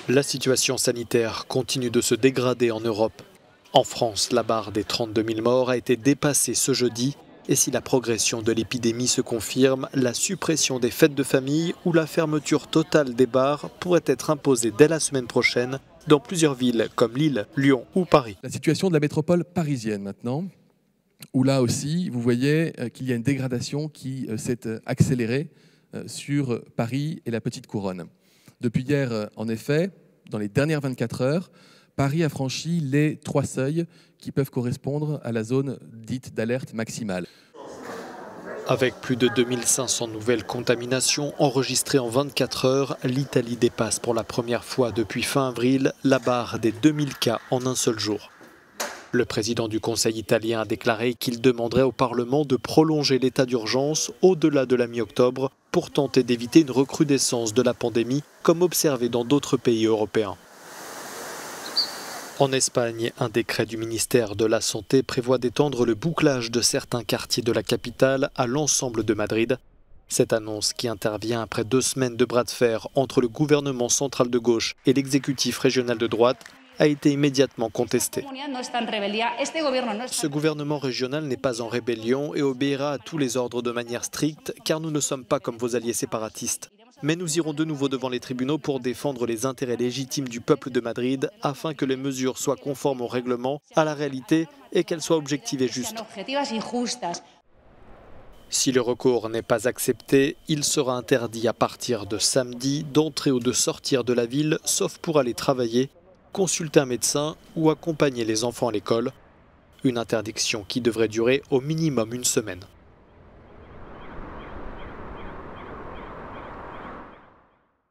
La situation sanitaire continue de se dégrader en Europe. En France, la barre des 32 000 morts a été dépassée ce jeudi. Et si la progression de l'épidémie se confirme, la suppression des fêtes de famille ou la fermeture totale des bars pourrait être imposée dès la semaine prochaine dans plusieurs villes comme Lille, Lyon ou Paris. La situation de la métropole parisienne maintenant, où là aussi, vous voyez qu'il y a une dégradation qui s'est accélérée sur Paris et la Petite Couronne. Depuis hier, en effet, dans les dernières 24 heures, Paris a franchi les 3 seuils qui peuvent correspondre à la zone dite d'alerte maximale. Avec plus de 2500 nouvelles contaminations enregistrées en 24 heures, l'Italie dépasse pour la première fois depuis fin avril la barre des 2000 cas en un seul jour. Le président du Conseil italien a déclaré qu'il demanderait au Parlement de prolonger l'état d'urgence au-delà de la mi-octobre pour tenter d'éviter une recrudescence de la pandémie comme observé dans d'autres pays européens. En Espagne, un décret du ministère de la Santé prévoit d'étendre le bouclage de certains quartiers de la capitale à l'ensemble de Madrid. Cette annonce, qui intervient après 2 semaines de bras de fer entre le gouvernement central de gauche et l'exécutif régional de droite, a été immédiatement contestée. Ce gouvernement régional n'est pas en rébellion et obéira à tous les ordres de manière stricte, car nous ne sommes pas comme vos alliés séparatistes. Mais nous irons de nouveau devant les tribunaux pour défendre les intérêts légitimes du peuple de Madrid afin que les mesures soient conformes au règlement, à la réalité et qu'elles soient objectives et justes. Si le recours n'est pas accepté, il sera interdit à partir de samedi d'entrer ou de sortir de la ville, sauf pour aller travailler, consulter un médecin ou accompagner les enfants à l'école. Une interdiction qui devrait durer au minimum 1 semaine.